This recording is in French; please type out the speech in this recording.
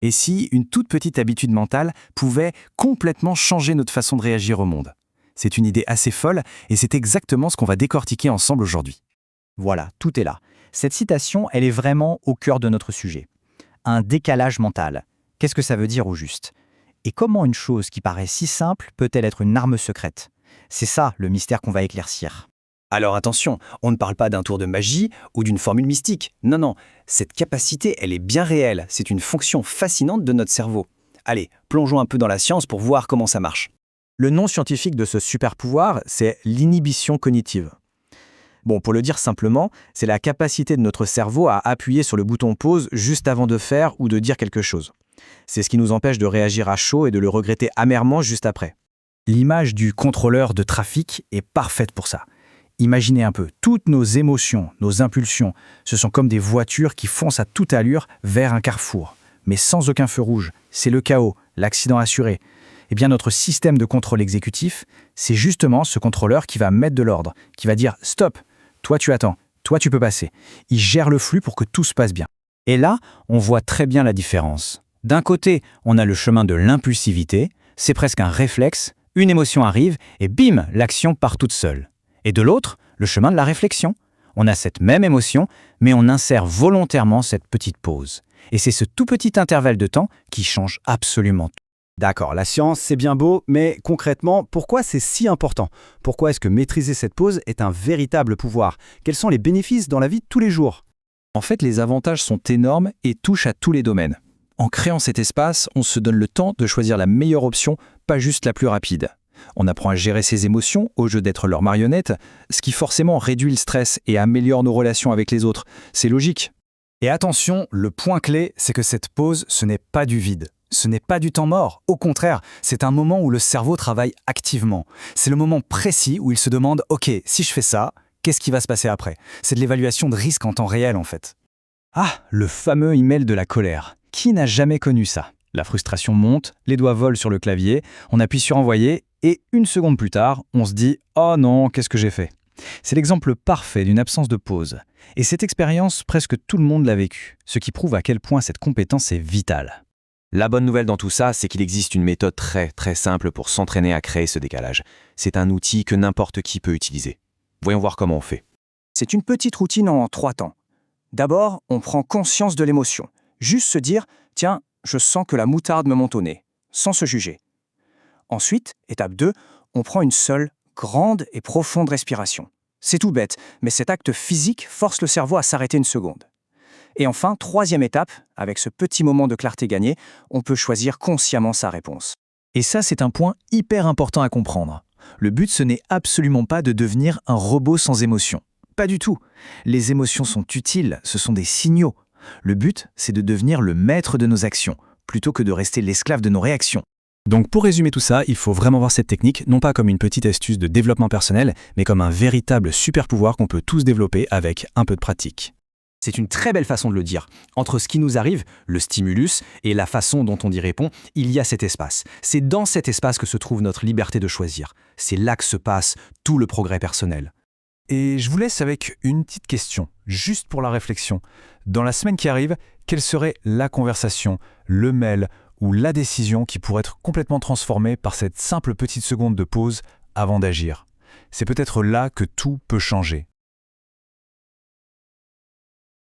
Et si une toute petite habitude mentale pouvait complètement changer notre façon de réagir au monde? C'est une idée assez folle et c'est exactement ce qu'on va décortiquer ensemble aujourd'hui. Voilà, tout est là. Cette citation, elle est vraiment au cœur de notre sujet. Un décalage mental. Qu'est-ce que ça veut dire au juste? Et comment une chose qui paraît si simple peut-elle être une arme secrète? C'est ça le mystère qu'on va éclaircir. Alors attention, on ne parle pas d'un tour de magie ou d'une formule mystique. Non, non, cette capacité, elle est bien réelle. C'est une fonction fascinante de notre cerveau. Allez, plongeons un peu dans la science pour voir comment ça marche. Le nom scientifique de ce super pouvoir, c'est l'inhibition cognitive. Bon, pour le dire simplement, c'est la capacité de notre cerveau à appuyer sur le bouton pause juste avant de faire ou de dire quelque chose. C'est ce qui nous empêche de réagir à chaud et de le regretter amèrement juste après. L'image du contrôleur de trafic est parfaite pour ça. Imaginez un peu, toutes nos émotions, nos impulsions, ce sont comme des voitures qui foncent à toute allure vers un carrefour, mais sans aucun feu rouge. C'est le chaos, l'accident assuré. Eh bien, notre système de contrôle exécutif, c'est justement ce contrôleur qui va mettre de l'ordre, qui va dire « stop, toi tu attends, toi tu peux passer ». Il gère le flux pour que tout se passe bien. Et là, on voit très bien la différence. D'un côté, on a le chemin de l'impulsivité, c'est presque un réflexe, une émotion arrive et bim, l'action part toute seule. Et de l'autre, le chemin de la réflexion. On a cette même émotion, mais on insère volontairement cette petite pause. Et c'est ce tout petit intervalle de temps qui change absolument tout. D'accord, la science, c'est bien beau, mais concrètement, pourquoi c'est si important? Pourquoi est-ce que maîtriser cette pause est un véritable pouvoir? Quels sont les bénéfices dans la vie de tous les jours? En fait, les avantages sont énormes et touchent à tous les domaines. En créant cet espace, on se donne le temps de choisir la meilleure option, pas juste la plus rapide. On apprend à gérer ses émotions au jeu d'être leur marionnette, ce qui forcément réduit le stress et améliore nos relations avec les autres. C'est logique. Et attention, le point clé, c'est que cette pause, ce n'est pas du vide. Ce n'est pas du temps mort. Au contraire, c'est un moment où le cerveau travaille activement. C'est le moment précis où il se demande « Ok, si je fais ça, qu'est-ce qui va se passer après ?» C'est de l'évaluation de risque en temps réel, en fait. Ah, le fameux email de la colère. Qui n'a jamais connu ça? La frustration monte, les doigts volent sur le clavier, on appuie sur « Envoyer » et une seconde plus tard, on se dit « Oh non, qu'est-ce que j'ai fait ?» C'est l'exemple parfait d'une absence de pause. Et cette expérience, presque tout le monde l'a vécue, ce qui prouve à quel point cette compétence est vitale. La bonne nouvelle dans tout ça, c'est qu'il existe une méthode très simple pour s'entraîner à créer ce décalage. C'est un outil que n'importe qui peut utiliser. Voyons voir comment on fait. C'est une petite routine en 3 temps. D'abord, on prend conscience de l'émotion. Juste se dire « Tiens, je sens que la moutarde me monte au nez », sans se juger. Ensuite, étape 2, on prend une seule, grande et profonde respiration. C'est tout bête, mais cet acte physique force le cerveau à s'arrêter une seconde. Et enfin, 3e étape, avec ce petit moment de clarté gagné, on peut choisir consciemment sa réponse. Et ça, c'est un point hyper important à comprendre. Le but, ce n'est absolument pas de devenir un robot sans émotion. Pas du tout. Les émotions sont utiles, ce sont des signaux. Le but, c'est de devenir le maître de nos actions, plutôt que de rester l'esclave de nos réactions. Donc pour résumer tout ça, il faut vraiment voir cette technique non pas comme une petite astuce de développement personnel, mais comme un véritable super pouvoir qu'on peut tous développer avec un peu de pratique. C'est une très belle façon de le dire. Entre ce qui nous arrive, le stimulus, et la façon dont on y répond, il y a cet espace. C'est dans cet espace que se trouve notre liberté de choisir. C'est là que se passe tout le progrès personnel. Et je vous laisse avec une petite question, juste pour la réflexion. Dans la semaine qui arrive, quelle serait la conversation, le mail ou la décision qui pourrait être complètement transformée par cette simple petite seconde de pause avant d'agir? C'est peut-être là que tout peut changer.